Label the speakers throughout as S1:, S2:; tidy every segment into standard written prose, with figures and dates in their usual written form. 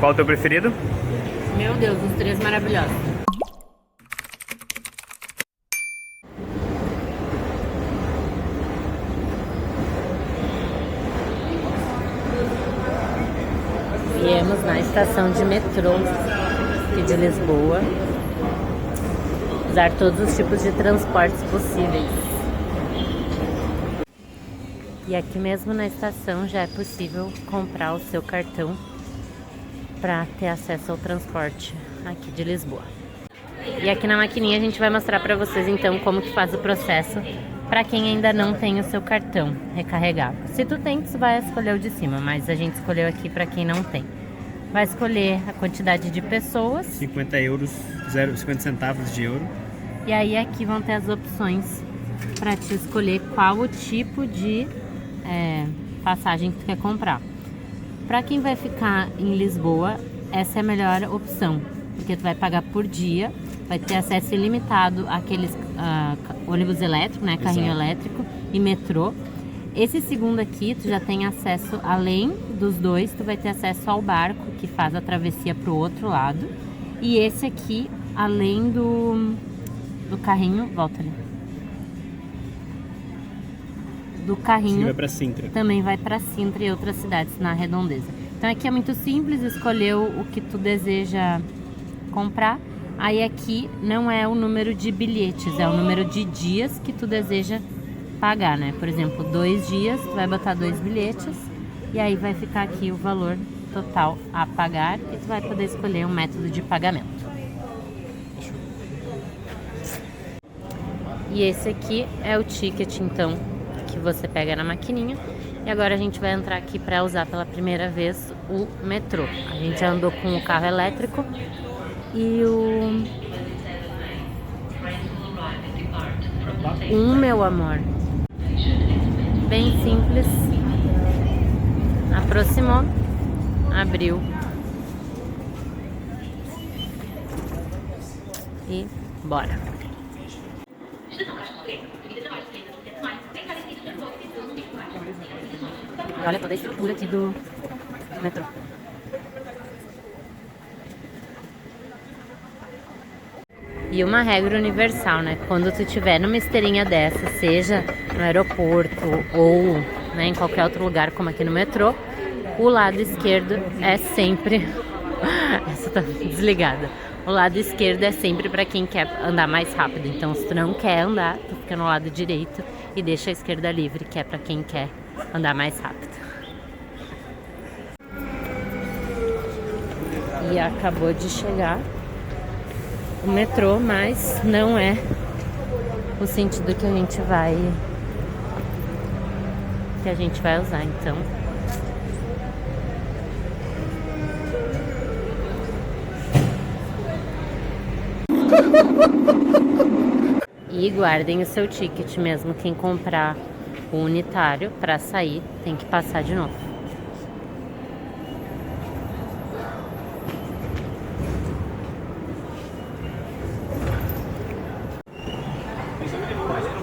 S1: Qual o teu preferido?
S2: Meu Deus, os três maravilhosos. Viemos na estação de metrô aqui de Lisboa usar todos os tipos de transportes possíveis. E aqui mesmo na estação já é possível comprar o seu cartão para ter acesso ao transporte aqui de Lisboa. E aqui na maquininha a gente vai mostrar para vocês então como que faz o processo para quem ainda não tem o seu cartão recarregável. Se tu tem, tu vai escolher o de cima, mas a gente escolheu aqui para quem não tem. Vai escolher a quantidade de pessoas.
S1: 50 euros, 50 centavos de euro.
S2: E aí aqui vão ter as opções para te escolher qual o tipo de passagem que tu quer comprar. Para quem vai ficar em Lisboa, essa é a melhor opção, porque tu vai pagar por dia, vai ter acesso ilimitado àqueles ônibus elétrico, né, carrinho elétrico e metrô. Esse segundo aqui, tu já tem acesso, além dos dois, tu vai ter acesso ao barco que faz a travessia para o outro lado. E esse aqui, além do carrinho, volta ali. Do carrinho
S1: vai para Sintra.
S2: Também vai para Sintra e outras cidades na redondeza. Então aqui é muito simples, escolher o que tu deseja comprar. Aí aqui não é o número de bilhetes, é o número de dias que tu deseja pagar, né? Por exemplo, 2 dias, tu vai botar 2 bilhetes e aí vai ficar aqui o valor total a pagar e tu vai poder escolher um método de pagamento. E esse aqui é o ticket, então, que você pega na maquininha. E agora a gente vai entrar aqui para usar pela primeira vez o metrô. A gente já andou com o carro elétrico e meu amor. Bem simples. Aproximou, abriu e bora. Olha toda a estrutura aqui do metrô. E uma regra universal, né? Quando tu estiver numa esteirinha dessa, seja no aeroporto ou, né, em qualquer outro lugar, como aqui no metrô, o lado esquerdo é sempre... Essa tá desligada. O lado esquerdo é sempre para quem quer andar mais rápido. Então, se tu não quer andar, tu fica no lado direito e deixa a esquerda livre, que é para quem quer andar mais rápido. E acabou de chegar o metrô, mas não é o sentido que a gente vai usar, então. E guardem o seu ticket mesmo, quem comprar o unitário para sair tem que passar de novo.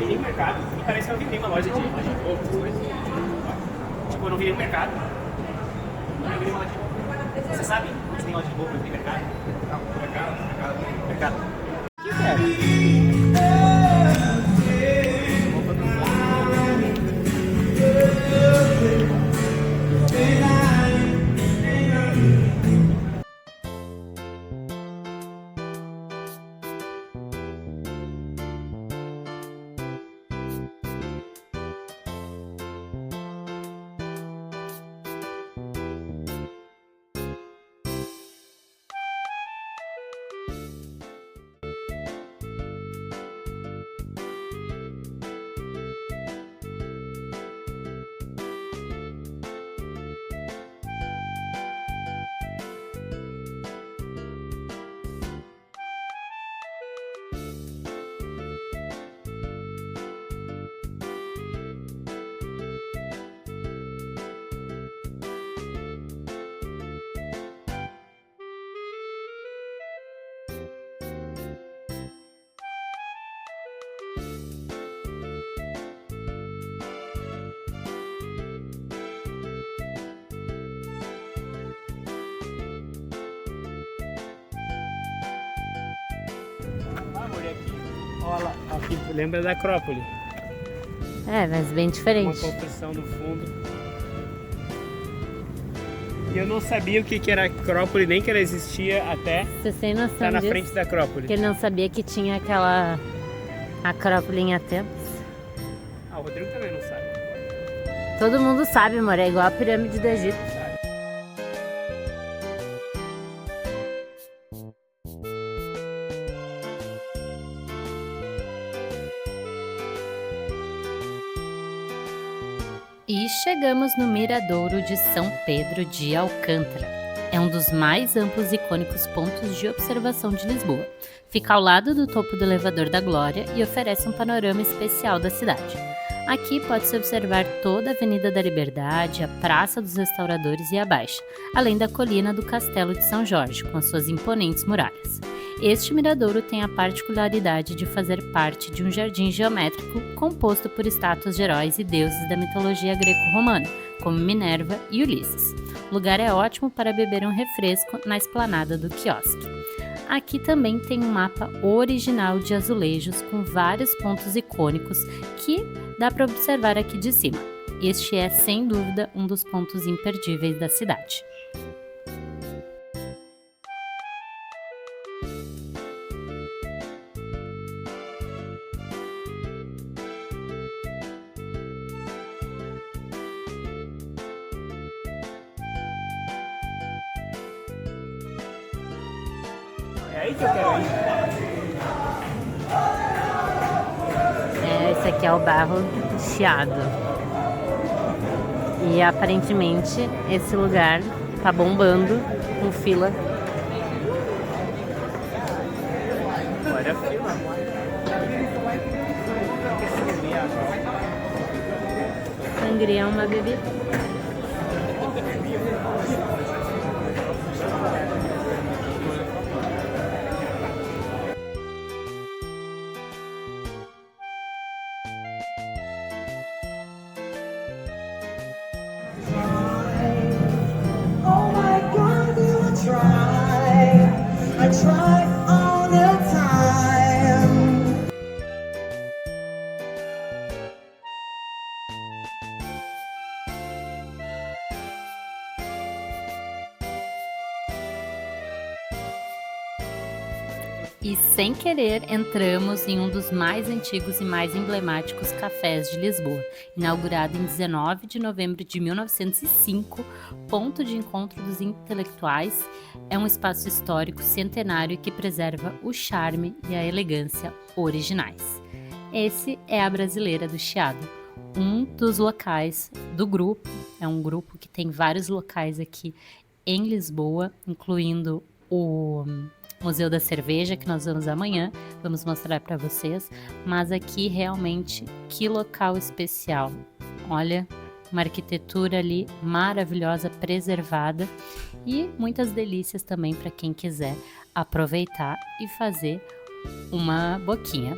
S1: Mercado, e parece que alguém tem uma loja de roupa, tipo, eu não vi nenhum mercado. Eu vi uma loja de roupa. Você sabe se tem loja de roupa, não tem mercado? Não, mercado. O que é? Olha lá, aqui lembra da Acrópole.
S2: É, mas bem
S1: Uma
S2: diferente.
S1: construção no fundo. E eu não sabia o que era Acrópole, nem que ela existia até
S2: Você tem noção
S1: estar na
S2: disso?
S1: frente da Acrópole.
S2: Que ele não sabia que tinha aquela Acrópole em Atenas.
S1: Ah, o Rodrigo também não sabe.
S2: Todo mundo sabe, amor, é igual a pirâmide do Egito. E chegamos no Miradouro de São Pedro de Alcântara. É um dos mais amplos e icônicos pontos de observação de Lisboa. Fica ao lado do topo do Elevador da Glória e oferece um panorama especial da cidade. Aqui pode-se observar toda a Avenida da Liberdade, a Praça dos Restauradores e a Baixa, além da colina do Castelo de São Jorge, com as suas imponentes muralhas. Este miradouro tem a particularidade de fazer parte de um jardim geométrico composto por estátuas de heróis e deuses da mitologia greco-romana, como Minerva e Ulisses. O lugar é ótimo para beber um refresco na esplanada do quiosque. Aqui também tem um mapa original de azulejos com vários pontos icônicos que dá para observar aqui de cima. Este é, sem dúvida, um dos pontos imperdíveis da cidade.
S1: É aí que eu quero ir.
S2: Esse aqui é o Barro Chiado. E aparentemente esse lugar tá bombando com fila.
S1: Olha a fila.
S2: Sangria é uma bebida.
S3: Oh my God, you try. I try all the time.
S2: E sem querer entramos em um dos mais antigos e mais emblemáticos cafés de Lisboa, inaugurado em 19 de novembro de 1905, ponto de encontro dos intelectuais. É um espaço histórico centenário que preserva o charme e a elegância originais. Esse é a Brasileira do Chiado, um dos locais do grupo. É um grupo que tem vários locais aqui em Lisboa, incluindo o Museu da Cerveja, que nós vamos amanhã, vamos mostrar para vocês, mas aqui realmente, que local especial. Olha, uma arquitetura ali maravilhosa, preservada e muitas delícias também para quem quiser aproveitar e fazer uma boquinha.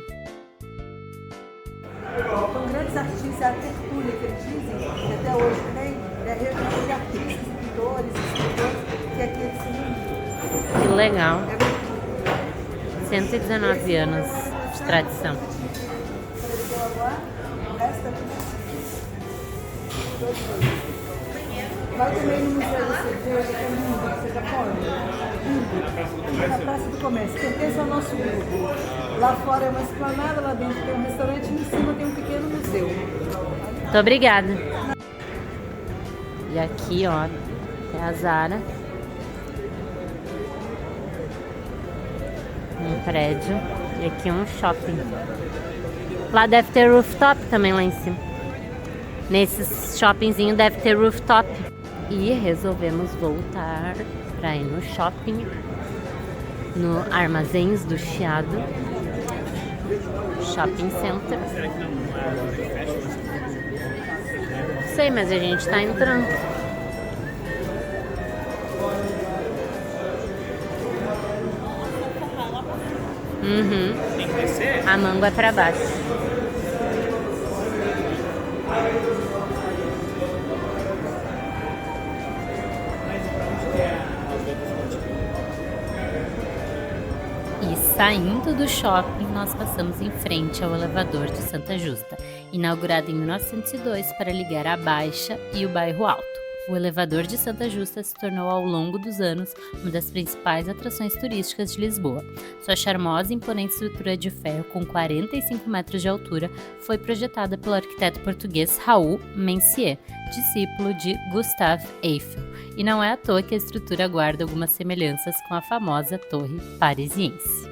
S3: São grandes artistas, a arquitetura que eles dizem, que até hoje tem, é a reunião de artistas, pintores, escritores, que aqui eles se reúnem.
S2: Que legal! 119 anos de tradição.
S3: Então agora, o resto aqui. Vai também no Museu da Cerveja, que é lindo, você já foi? Na Praça do Comércio. Pertence ao nosso grupo. Lá fora é uma esplanada, lá dentro tem um restaurante e em cima tem um pequeno museu.
S2: Muito obrigada! E aqui, ó, é a Zara. Um prédio e aqui um shopping. Lá deve ter rooftop também lá em cima. Nesse shoppingzinho deve ter rooftop. E resolvemos voltar para ir no shopping, no Armazéns do Chiado Shopping Center. Não sei, mas a gente tá entrando.
S1: Tem que descer?
S2: A Mango é pra baixo. E saindo do shopping, nós passamos em frente ao elevador de Santa Justa, inaugurado em 1902 para ligar a Baixa e o bairro Alto. O elevador de Santa Justa se tornou ao longo dos anos uma das principais atrações turísticas de Lisboa. Sua charmosa e imponente estrutura de ferro com 45 metros de altura foi projetada pelo arquiteto português Raul Mencier, discípulo de Gustave Eiffel, e não é à toa que a estrutura guarda algumas semelhanças com a famosa Torre Parisiense.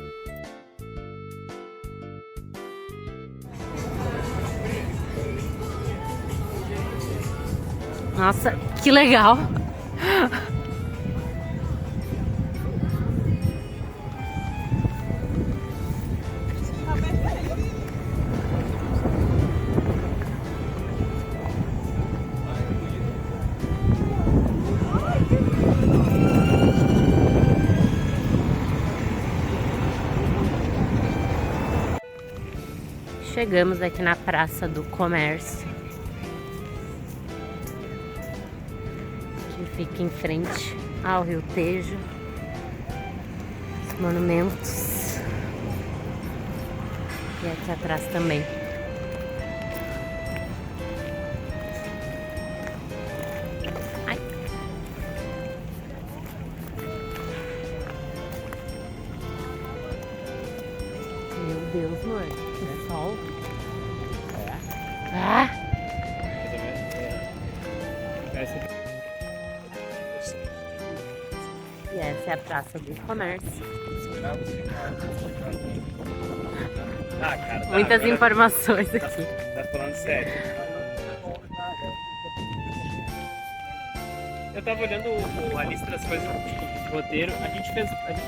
S2: Nossa, que legal! Chegamos aqui na Praça do Comércio, que fica em frente ao Rio Tejo, os monumentos, e aqui atrás também. Ai. Meu Deus, amor, que sol! Ah! E essa é a Praça do Comércio.
S1: Ah, cara, tá,
S2: Muitas
S1: agora
S2: informações aqui.
S1: Tá falando sério. Eu tava olhando a lista das coisas do roteiro. A gente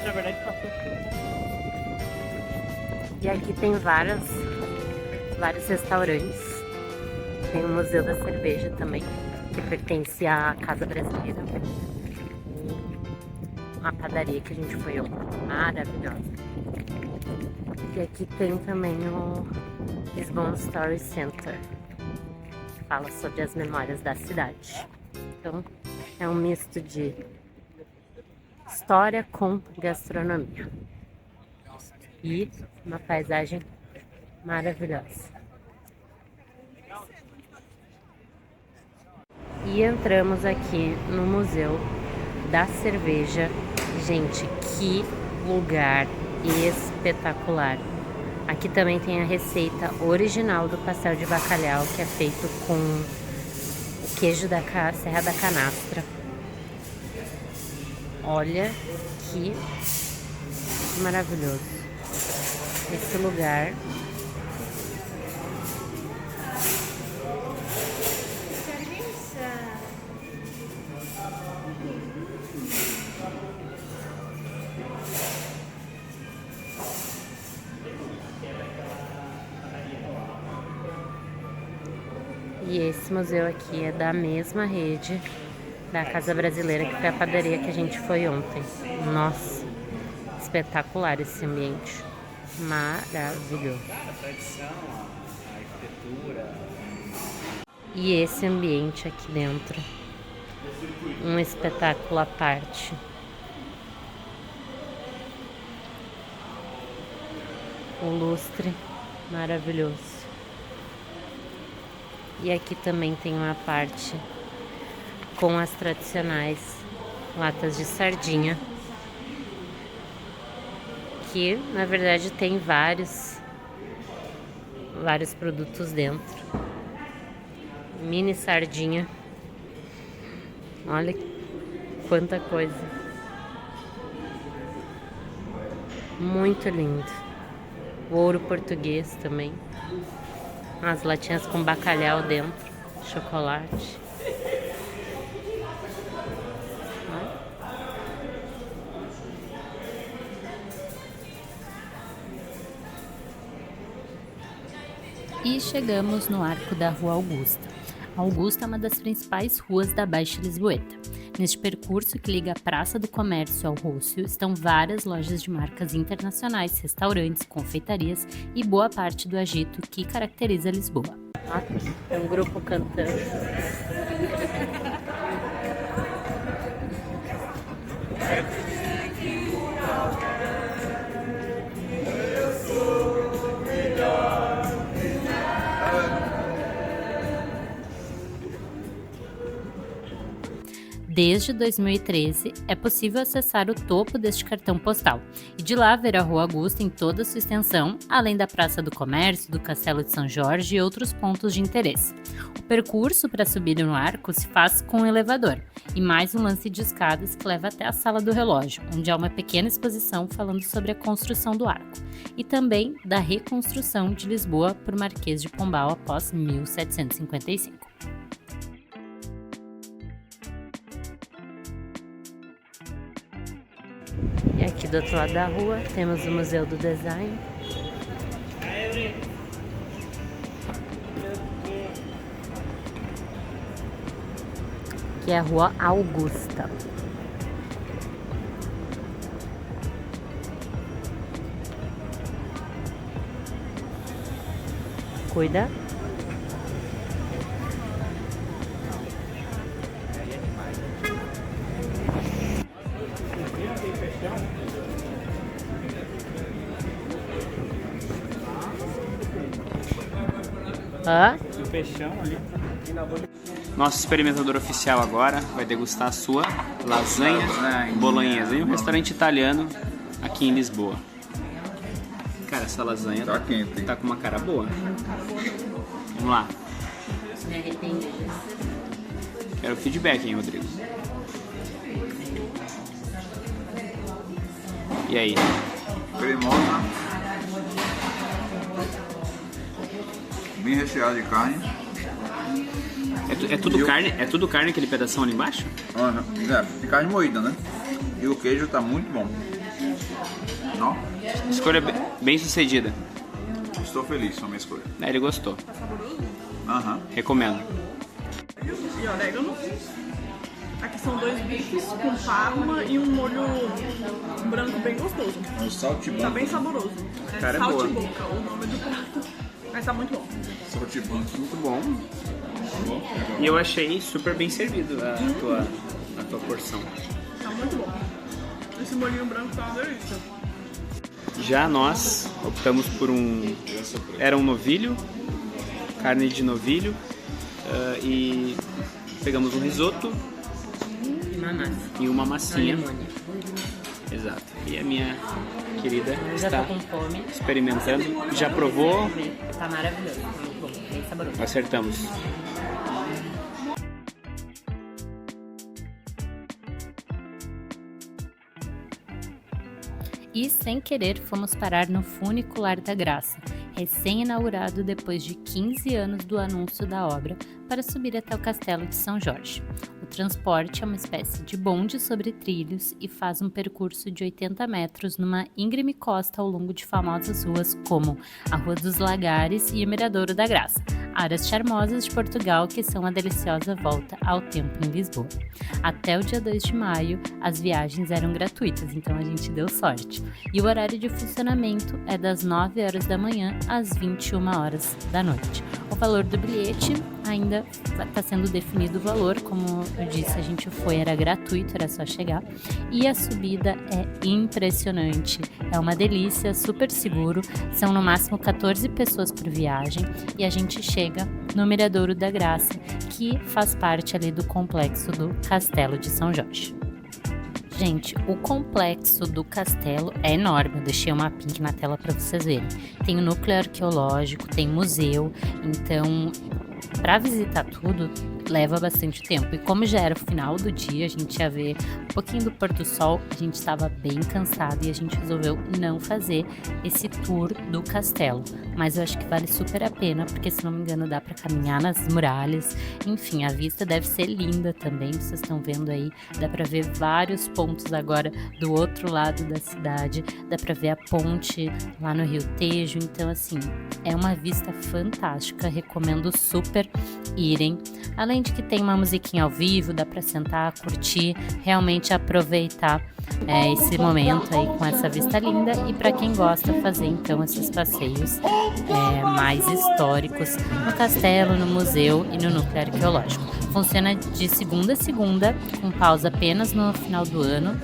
S1: na verdade passou tudo.
S2: E aqui tem vários restaurantes. Tem o Museu da Cerveja também, que pertence à Casa Brasileira. Uma padaria que a gente foi maravilhosa. E aqui tem também o Lisbon Story Center, que fala sobre as memórias da cidade. Então é um misto de história com gastronomia. E uma paisagem maravilhosa. E entramos aqui no Museu da Cerveja. Gente, que lugar espetacular! Aqui também tem a receita original do pastel de bacalhau, que é feito com o queijo da Serra da Canastra. Olha que maravilhoso esse lugar. E esse museu aqui é da mesma rede da Casa Brasileira, que foi a padaria que a gente foi ontem. Nossa, espetacular esse ambiente. Maravilhoso.
S1: A tradição, a arquitetura.
S2: E esse ambiente aqui dentro, um espetáculo à parte. O lustre maravilhoso. E aqui também tem uma parte com as tradicionais latas de sardinha, que na verdade tem vários produtos dentro. Mini sardinha, olha quanta coisa, muito lindo. O ouro português também, as latinhas com bacalhau dentro, chocolate. E chegamos no Arco da Rua Augusta. A Augusta é uma das principais ruas da Baixa Lisboeta. Neste percurso que liga a Praça do Comércio ao Rócio, estão várias lojas de marcas internacionais, restaurantes, confeitarias e boa parte do agito que caracteriza Lisboa. É um grupo cantando. Desde 2013, é possível acessar o topo deste cartão postal e de lá ver a Rua Augusta em toda a sua extensão, além da Praça do Comércio, do Castelo de São Jorge e outros pontos de interesse. O percurso para subir no arco se faz com um elevador e mais um lance de escadas que leva até a Sala do Relógio, onde há uma pequena exposição falando sobre a construção do arco e também da reconstrução de Lisboa por Marquês de Pombal após 1755. E aqui do outro lado da rua temos o Museu do Design. Que é a Rua Augusta. Cuida.
S1: O peixão ali. Nosso experimentador oficial agora vai degustar a sua lasanha bolonhesa em um restaurante italiano aqui em Lisboa. Cara, essa lasanha
S4: Tá quente.
S1: tá com uma cara boa. Vamos lá.
S2: Me arrependi.
S1: Quero feedback, hein, Rodrigo? E aí?
S4: Cremosa. Bem recheada de carne.
S1: É tudo carne? É tudo carne aquele pedação ali embaixo?
S4: De carne moída, né? E o queijo tá muito bom. Não?
S1: Escolha bem sucedida.
S4: Estou feliz com a minha escolha.
S1: Ele gostou.
S4: Aham.
S1: Recomendo.
S5: E orégano. Aqui são 2 bifes com parma e um molho branco bem gostoso.
S4: Um saltibom.
S5: Tá bem saboroso.
S1: Cara, é boa.
S5: Saltiboca, o nome do prato. Mas tá muito bom.
S4: Saltibom.
S1: Muito bom. E eu achei super bem servido a tua porção.
S5: Tá muito bom. Esse molhinho branco tá uma delícia.
S1: Já nós optamos por era um novilho, carne de novilho, e pegamos um risoto
S2: Uma massa.
S1: e uma massinha.
S2: Alemônia.
S1: Exato. E a minha querida
S2: Já
S1: está
S2: tô com fome.
S1: experimentando. Já provou?
S2: Tá maravilhoso, tá muito bom, bem saboroso.
S1: Acertamos.
S2: E sem querer fomos parar no Funicular da Graça, recém-inaugurado depois de 15 anos do anúncio da obra, para subir até o Castelo de São Jorge. O transporte é uma espécie de bonde sobre trilhos e faz um percurso de 80 metros numa íngreme costa ao longo de famosas ruas como a Rua dos Lagares e o Miradouro da Graça, áreas charmosas de Portugal que são uma deliciosa volta ao tempo em Lisboa. Até o dia 2 de maio, as viagens eram gratuitas, então a gente deu sorte. E o horário de funcionamento é das 9 horas da manhã às 21 horas da noite. O valor do bilhete ainda está sendo definido o valor, como eu disse, a gente era gratuito, era só chegar. E a subida é impressionante, é uma delícia, super seguro, são no máximo 14 pessoas por viagem e a gente chega no Miradouro da Graça, que faz parte ali do complexo do Castelo de São Jorge. Gente, o complexo do castelo é enorme, eu deixei uma mapinha na tela para vocês verem. Tem o núcleo arqueológico, tem museu, então para visitar tudo leva bastante tempo. E como já era o final do dia, a gente ia ver um pouquinho do pôr do sol, a gente estava bem cansado e a gente resolveu não fazer esse tour do castelo. Mas eu acho que vale super a pena, porque se não me engano dá para caminhar nas muralhas. Enfim, a vista deve ser linda também, vocês estão vendo aí, dá para ver vários pontos agora do outro lado da cidade, dá para ver a ponte lá no Rio Tejo, então assim, é uma vista fantástica, recomendo super irem. Além de que tem uma musiquinha ao vivo, dá para sentar, curtir, realmente aproveitar esse momento aí com essa vista linda. E para quem gosta, fazer então esses passeios mais históricos no castelo, no museu e no núcleo arqueológico. Funciona de segunda a segunda, com pausa apenas no final do ano.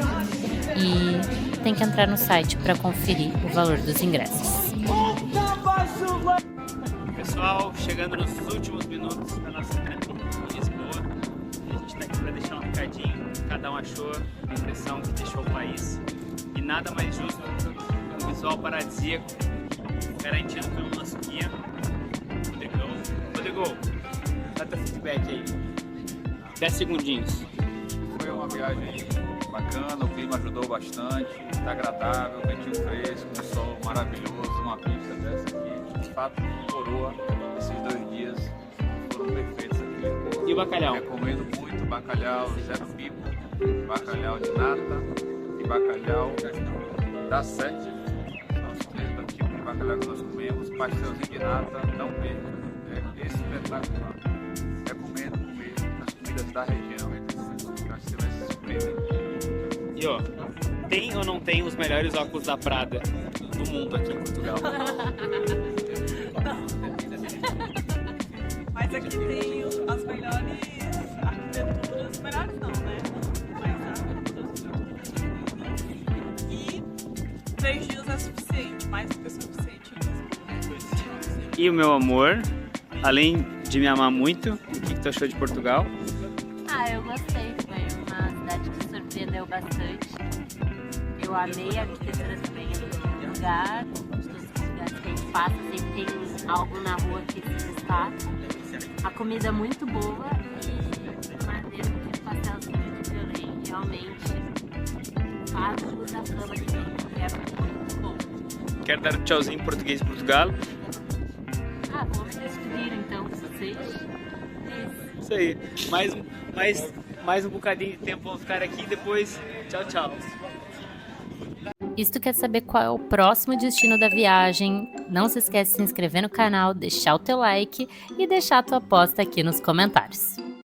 S2: E tem que entrar no site para conferir o valor dos ingressos.
S1: Pessoal, chegando nos últimos minutos da nossa trip em Lisboa, a gente está aqui para deixar um recadinho. cada um achou a impressão que deixou o país. E nada mais justo que um visual paradisíaco garantido pelo nosso guia, Rodrigo, dá teu feedback aí. 10 segundinhos.
S4: Foi uma viagem bacana, o clima ajudou bastante, está agradável, ventinho fresco, um sol maravilhoso, uma pista dessa aqui. De fato, coroa, esses 2 dias foram perfeitos aqui em Lisboa.
S1: E o bacalhau?
S4: Recomendo muito bacalhau zero pipo, bacalhau de nata e bacalhau da sete. São os 3 tipos de bacalhau que nós comemos. Pastelzinho de nata, não perca, é espetacular. Recomendo comer as comidas da região, eu acho que você vai se surpreender.
S1: E ó, tem ou não tem os melhores óculos da Prada do mundo aqui em Portugal?
S5: Mas aqui tem as melhores arquiteturas, melhores não, né? Mas arquiteturas. E 3 dias é suficiente, mais do que suficiente.
S1: E o meu amor, além de me amar muito, o que tu achou de Portugal?
S2: Ah, eu gostei. Foi uma cidade que surpreendeu bastante. Eu amei a arquitetura também do lugar. Todos os lugares que a gente passa, sempre tem algo na rua que se destaca. A comida é muito boa e madeira de pastelzinho de Belém realmente faz jus à fama que tem. É muito bom.
S1: Quero dar um tchauzinho em português de Portugal.
S2: Ah, vamos despedir então com vocês.
S1: Isso aí. Mais um bocadinho de tempo vamos ficar aqui e depois tchau, tchau.
S2: E se tu quer saber qual é o próximo destino da viagem, não se esquece de se inscrever no canal, deixar o teu like e deixar a tua aposta aqui nos comentários.